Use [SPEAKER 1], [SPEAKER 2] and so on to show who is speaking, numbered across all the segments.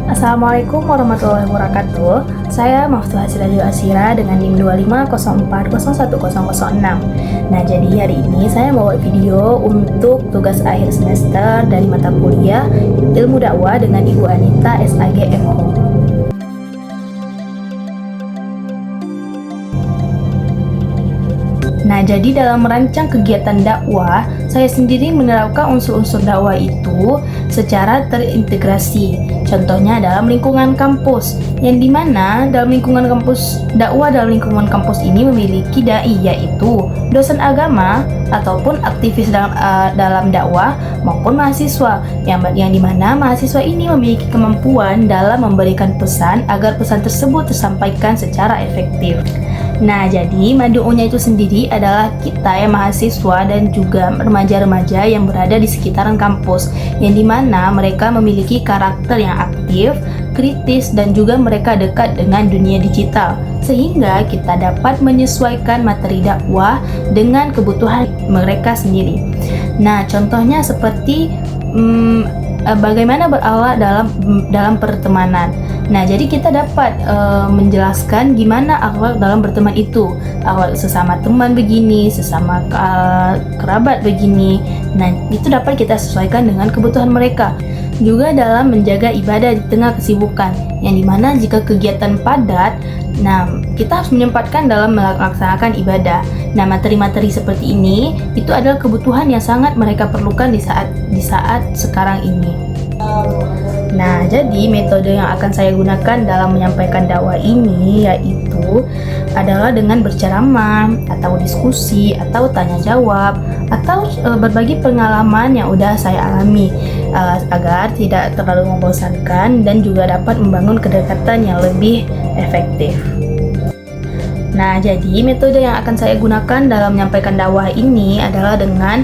[SPEAKER 1] Assalamualaikum warahmatullahi wabarakatuh. Saya Maftuhah Sirajul Asira dengan NIM 2504010006. Nah, jadi hari ini saya bawa video untuk tugas akhir semester dari mata kuliah Ilmu Dakwah dengan Ibu Anita SAG MO. Nah, jadi dalam merancang kegiatan dakwah, saya sendiri menerapkan unsur-unsur dakwah itu secara terintegrasi. Contohnya dalam lingkungan kampus, yang dimana dalam lingkungan kampus, dakwah dalam lingkungan kampus ini memiliki dai, yaitu dosen agama ataupun aktivis dalam dakwah maupun mahasiswa, yang dimana mahasiswa ini memiliki kemampuan dalam memberikan pesan agar pesan tersebut tersampaikan secara efektif. Nah, jadi madu'unya itu sendiri adalah kita yang mahasiswa dan juga remaja-remaja yang berada di sekitaran kampus, yang dimana mereka memiliki karakter yang aktif, kritis, dan juga mereka dekat dengan dunia digital, sehingga kita dapat menyesuaikan materi dakwah dengan kebutuhan mereka sendiri. Nah, contohnya seperti bagaimana berakhlak dalam pertemanan. Nah, jadi kita dapat menjelaskan gimana akhlak dalam berteman itu. Akhlak sesama teman begini, sesama kerabat begini. Nah, itu dapat kita sesuaikan dengan kebutuhan mereka. Juga dalam menjaga ibadah di tengah kesibukan, yang dimana jika kegiatan padat, nah kita harus menyempatkan dalam melaksanakan ibadah. Nah, materi-materi seperti ini itu adalah kebutuhan yang sangat mereka perlukan di saat sekarang ini. Nah, jadi metode yang akan saya gunakan dalam menyampaikan dakwah ini yaitu adalah dengan berceramah atau diskusi atau tanya jawab atau berbagi pengalaman yang udah saya alami agar tidak terlalu membosankan dan juga dapat membangun kedekatan yang lebih efektif. Nah, jadi metode yang akan saya gunakan dalam menyampaikan dakwah ini adalah dengan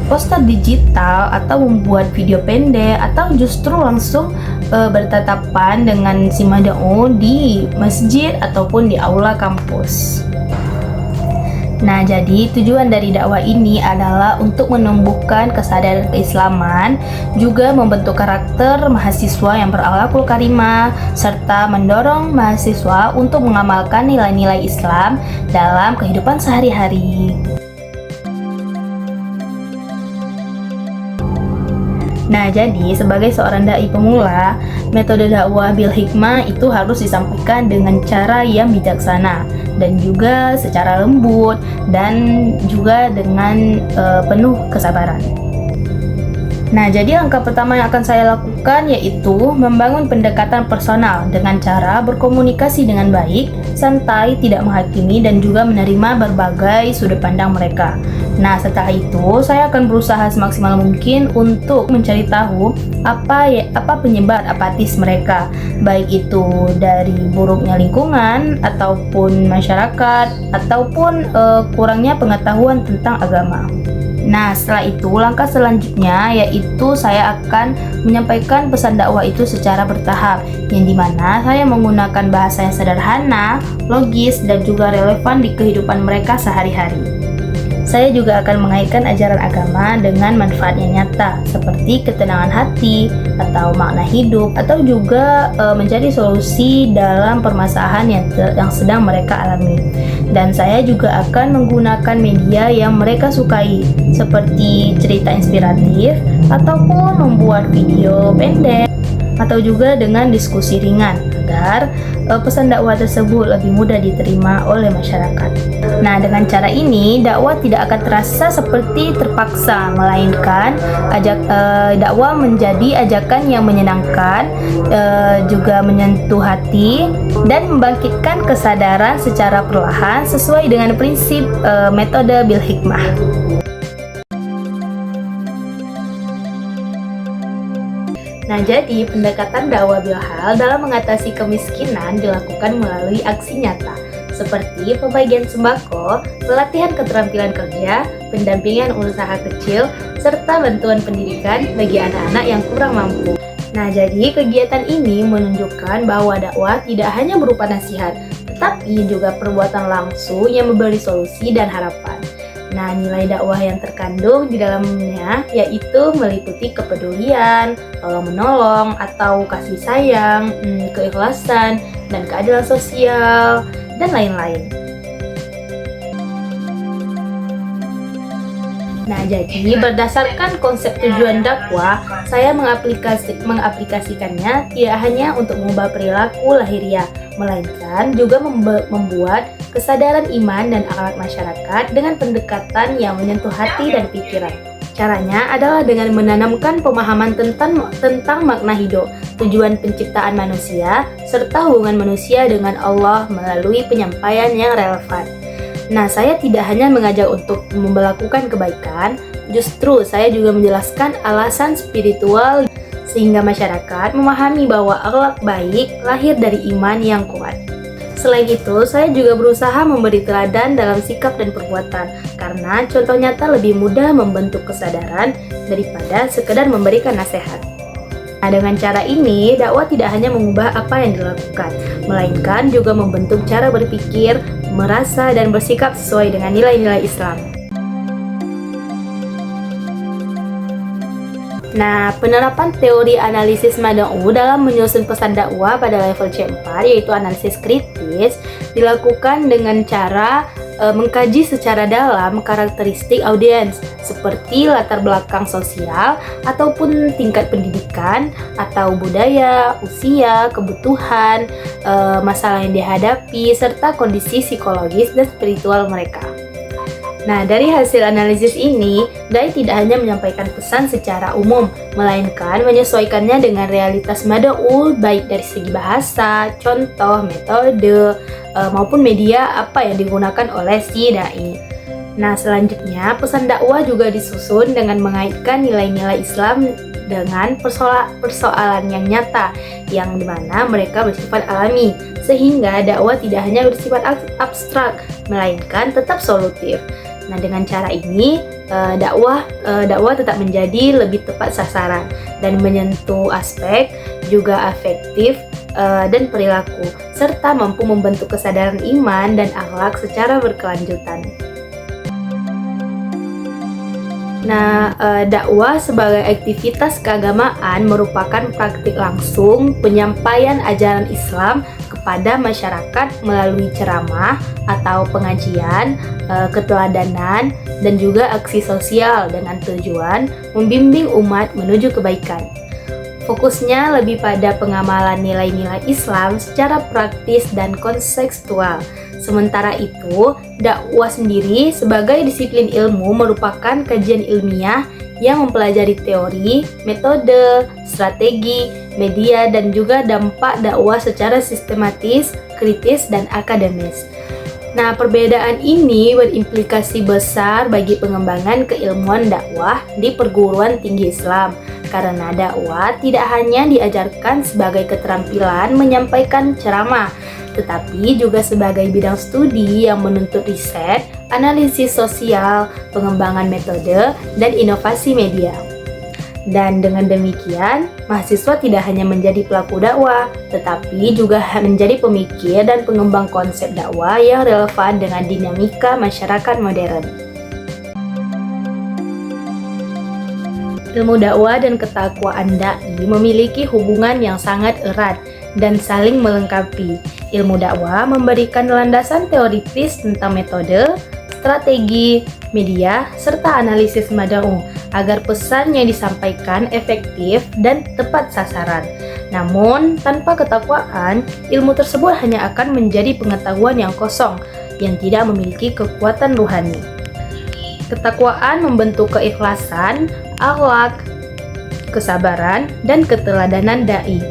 [SPEAKER 1] poster digital atau membuat video pendek atau justru langsung bertatapan dengan si mad'u di masjid ataupun di aula kampus. Nah, jadi tujuan dari dakwah ini adalah untuk menumbuhkan kesadaran keislaman, juga membentuk karakter mahasiswa yang berakhlakul karimah, serta mendorong mahasiswa untuk mengamalkan nilai-nilai Islam dalam kehidupan sehari-hari. Nah, jadi sebagai seorang dai pemula, metode dakwah bil hikmah itu harus disampaikan dengan cara yang bijaksana dan juga secara lembut dan juga dengan penuh kesabaran. Nah, jadi langkah pertama yang akan saya lakukan yaitu membangun pendekatan personal dengan cara berkomunikasi dengan baik, santai, tidak menghakimi, dan juga menerima berbagai sudut pandang mereka. Nah, setelah itu saya akan berusaha semaksimal mungkin untuk mencari tahu apa penyebab apatis mereka, baik itu dari buruknya lingkungan ataupun masyarakat ataupun kurangnya pengetahuan tentang agama. Nah, setelah itu langkah selanjutnya yaitu saya akan menyampaikan pesan dakwah itu secara bertahap, yang dimana saya menggunakan bahasa yang sederhana, logis, dan juga relevan di kehidupan mereka sehari-hari. Saya juga akan mengaitkan ajaran agama dengan manfaat yang nyata seperti ketenangan hati atau makna hidup, atau juga mencari solusi dalam permasalahan yang sedang mereka alami. Dan saya juga akan menggunakan media yang mereka sukai seperti cerita inspiratif ataupun membuat video pendek atau juga dengan diskusi ringan agar pesan dakwah tersebut lebih mudah diterima oleh masyarakat. Nah, dengan cara ini dakwah tidak akan terasa seperti terpaksa, melainkan dakwah menjadi ajakan yang menyenangkan, juga menyentuh hati dan membangkitkan kesadaran secara perlahan sesuai dengan prinsip metode bil hikmah. Nah, jadi pendekatan dakwah bil hal dalam mengatasi kemiskinan dilakukan melalui aksi nyata seperti pembagian sembako, pelatihan keterampilan kerja, pendampingan usaha kecil, serta bantuan pendidikan bagi anak-anak yang kurang mampu. Nah, jadi kegiatan ini menunjukkan bahwa dakwah tidak hanya berupa nasihat, tetapi juga perbuatan langsung yang memberi solusi dan harapan. Nah, nilai dakwah yang terkandung di dalamnya yaitu meliputi kepedulian, tolong-menolong, atau kasih sayang, keikhlasan, dan keadilan sosial, dan lain-lain. Nah, jadi berdasarkan konsep tujuan dakwah, saya mengaplikasikannya tidak hanya untuk mengubah perilaku lahiriah, melainkan juga membuat kesadaran iman dan akhlak masyarakat dengan pendekatan yang menyentuh hati dan pikiran. Caranya adalah dengan menanamkan pemahaman tentang makna hidup, tujuan penciptaan manusia, serta hubungan manusia dengan Allah melalui penyampaian yang relevan. Nah, saya tidak hanya mengajak untuk melakukan kebaikan, justru saya juga menjelaskan alasan spiritual sehingga masyarakat memahami bahwa akhlak baik lahir dari iman yang kuat. Selain itu, saya juga berusaha memberi teladan dalam sikap dan perbuatan, karena contoh nyata lebih mudah membentuk kesadaran daripada sekedar memberikan nasihat. Nah, dengan cara ini, dakwah tidak hanya mengubah apa yang dilakukan, melainkan juga membentuk cara berpikir, merasa, dan bersikap sesuai dengan nilai-nilai Islam. Nah, penerapan teori analisis Mad'u dalam menyusun pesan dakwah pada level C4, yaitu analisis kritis, dilakukan dengan cara mengkaji secara dalam karakteristik audiens seperti latar belakang sosial ataupun tingkat pendidikan atau budaya, usia, kebutuhan, masalah yang dihadapi, serta kondisi psikologis dan spiritual mereka. Nah, dari hasil analisis ini, dai tidak hanya menyampaikan pesan secara umum, melainkan menyesuaikannya dengan realitas Mad'u, baik dari segi bahasa, contoh, metode, maupun media apa yang digunakan oleh si dai. Nah, selanjutnya pesan dakwah juga disusun dengan mengaitkan nilai-nilai Islam dengan persoalan yang nyata, yang dimana mereka bersifat alami, sehingga dakwah tidak hanya bersifat abstrak, melainkan tetap solutif. Nah, dengan cara ini dakwah tetap menjadi lebih tepat sasaran dan menyentuh aspek juga afektif dan perilaku, serta mampu membentuk kesadaran iman dan akhlak secara berkelanjutan. Nah, dakwah sebagai aktivitas keagamaan merupakan praktik langsung penyampaian ajaran Islam kepada masyarakat melalui ceramah atau pengajian, keteladanan, dan juga aksi sosial dengan tujuan membimbing umat menuju kebaikan. Fokusnya lebih pada pengamalan nilai-nilai Islam secara praktis dan kontekstual. Sementara itu, dakwah sendiri sebagai disiplin ilmu merupakan kajian ilmiah yang mempelajari teori, metode, strategi, media, dan juga dampak dakwah secara sistematis, kritis, dan akademis. Nah, perbedaan ini berimplikasi besar bagi pengembangan keilmuan dakwah di perguruan tinggi Islam, karena dakwah tidak hanya diajarkan sebagai keterampilan menyampaikan ceramah, tetapi juga sebagai bidang studi yang menuntut riset, analisis sosial, pengembangan metode, dan inovasi media. Dan dengan demikian, mahasiswa tidak hanya menjadi pelaku dakwah, tetapi juga menjadi pemikir dan pengembang konsep dakwah yang relevan dengan dinamika masyarakat modern. Ilmu dakwah dan ketakwaan dai memiliki hubungan yang sangat erat dan saling melengkapi. Ilmu dakwah memberikan landasan teoritis tentang metode, strategi, media, serta analisis Mad'u agar pesan yang disampaikan efektif dan tepat sasaran. Namun, tanpa ketakwaan, ilmu tersebut hanya akan menjadi pengetahuan yang kosong, yang tidak memiliki kekuatan rohani. Ketakwaan membentuk keikhlasan, akhlak, kesabaran, dan keteladanan dai,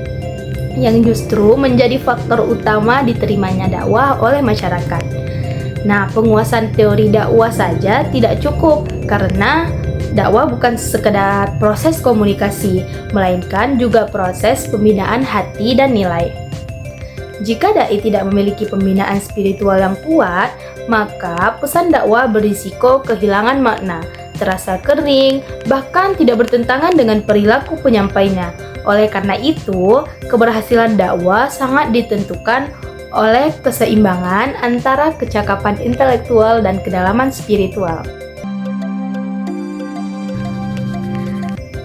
[SPEAKER 1] yang justru menjadi faktor utama diterimanya dakwah oleh masyarakat. Nah, penguasaan teori dakwah saja tidak cukup, karena dakwah bukan sekedar proses komunikasi, melainkan juga proses pembinaan hati dan nilai. Jika dai tidak memiliki pembinaan spiritual yang kuat, maka pesan dakwah berisiko kehilangan makna, terasa kering, bahkan tidak bertentangan dengan perilaku penyampainya. Oleh karena itu, keberhasilan dakwah sangat ditentukan oleh keseimbangan antara kecakapan intelektual dan kedalaman spiritual.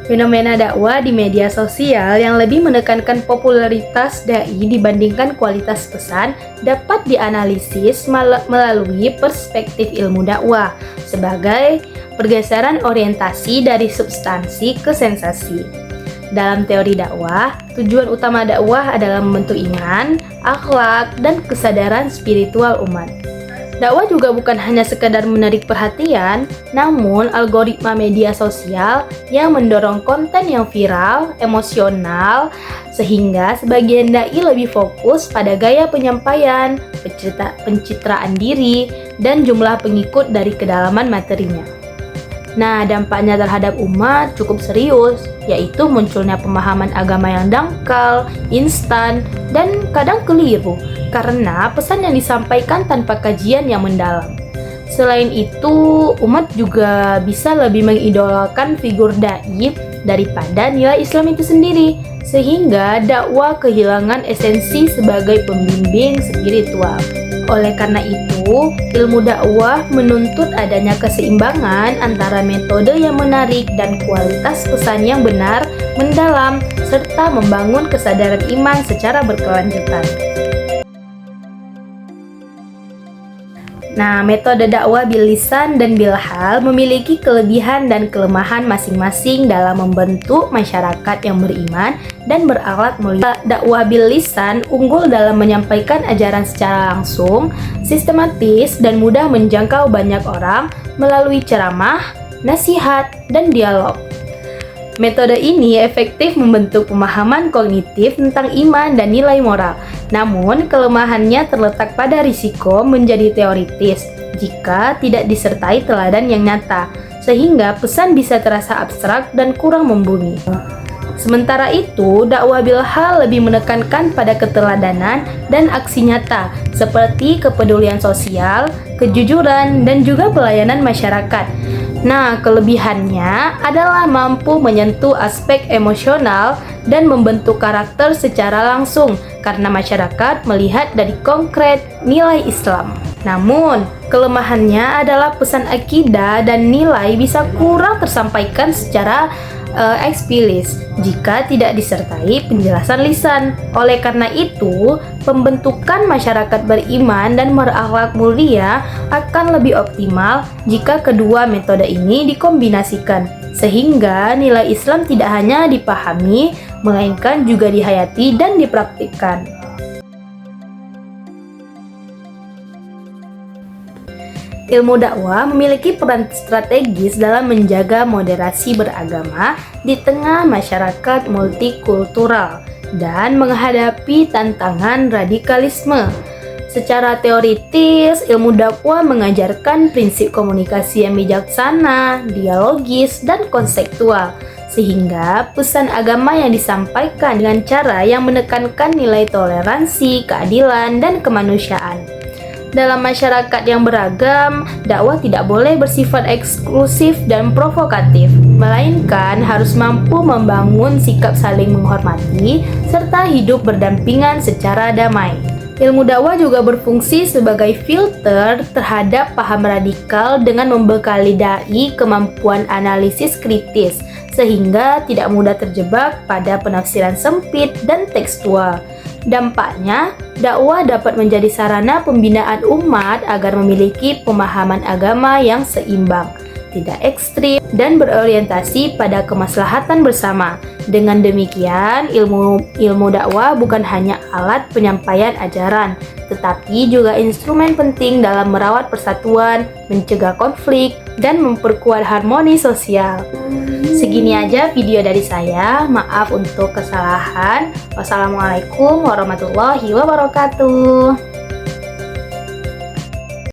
[SPEAKER 1] Fenomena dakwah di media sosial yang lebih menekankan popularitas dai dibandingkan kualitas pesan dapat dianalisis melalui perspektif ilmu dakwah sebagai pergeseran orientasi dari substansi ke sensasi. Dalam teori dakwah, tujuan utama dakwah adalah membentuk iman, akhlak, dan kesadaran spiritual umat. Dakwah juga bukan hanya sekedar menarik perhatian, namun algoritma media sosial yang mendorong konten yang viral, emosional, sehingga sebagian dai lebih fokus pada gaya penyampaian, pencitraan diri, dan jumlah pengikut dari kedalaman materinya. Nah, dampaknya terhadap umat cukup serius, yaitu munculnya pemahaman agama yang dangkal, instan, dan kadang keliru karena pesan yang disampaikan tanpa kajian yang mendalam. Selain itu, umat juga bisa lebih mengidolakan figur dai daripada nilai Islam itu sendiri, sehingga dakwah kehilangan esensi sebagai pembimbing spiritual. Oleh karena itu, ilmu dakwah menuntut adanya keseimbangan antara metode yang menarik dan kualitas pesan yang benar, mendalam, serta membangun kesadaran iman secara berkelanjutan. Nah, metode dakwah bil lisan dan bil hal memiliki kelebihan dan kelemahan masing-masing dalam membentuk masyarakat yang beriman dan berakhlak mulia. Dakwah bil lisan unggul dalam menyampaikan ajaran secara langsung, sistematis, dan mudah menjangkau banyak orang melalui ceramah, nasihat, dan dialog. Metode ini efektif membentuk pemahaman kognitif tentang iman dan nilai moral. Namun, kelemahannya terletak pada risiko menjadi teoritis jika tidak disertai teladan yang nyata, sehingga pesan bisa terasa abstrak dan kurang membumi. Sementara itu, dakwah bil hal lebih menekankan pada keteladanan dan aksi nyata, seperti kepedulian sosial, kejujuran, dan juga pelayanan masyarakat. Nah, kelebihannya adalah mampu menyentuh aspek emosional dan membentuk karakter secara langsung karena masyarakat melihat dari konkret nilai Islam. Namun, kelemahannya adalah pesan akidah dan nilai bisa kurang tersampaikan secara eksplisit jika tidak disertai penjelasan lisan. Oleh karena itu, pembentukan masyarakat beriman dan berakhlak mulia akan lebih optimal jika kedua metode ini dikombinasikan, sehingga nilai Islam tidak hanya dipahami, melainkan juga dihayati dan dipraktikkan. Ilmu dakwah memiliki peran strategis dalam menjaga moderasi beragama di tengah masyarakat multikultural dan menghadapi tantangan radikalisme. Secara teoritis, ilmu dakwah mengajarkan prinsip komunikasi yang bijaksana, dialogis, dan konseptual, sehingga pesan agama yang disampaikan dengan cara yang menekankan nilai toleransi, keadilan, dan kemanusiaan. Dalam masyarakat yang beragam, dakwah tidak boleh bersifat eksklusif dan provokatif, melainkan harus mampu membangun sikap saling menghormati serta hidup berdampingan secara damai. Ilmu dakwah juga berfungsi sebagai filter terhadap paham radikal dengan membekali dai kemampuan analisis kritis, sehingga tidak mudah terjebak pada penafsiran sempit dan tekstual. Dampaknya, dakwah dapat menjadi sarana pembinaan umat agar memiliki pemahaman agama yang seimbang, tidak ekstrim, dan berorientasi pada kemaslahatan bersama. Dengan demikian, ilmu dakwah bukan hanya alat penyampaian ajaran, tetapi juga instrumen penting dalam merawat persatuan, mencegah konflik, dan memperkuat harmoni sosial. Segini aja video dari saya, maaf untuk kesalahan. Wassalamualaikum warahmatullahi wabarakatuh.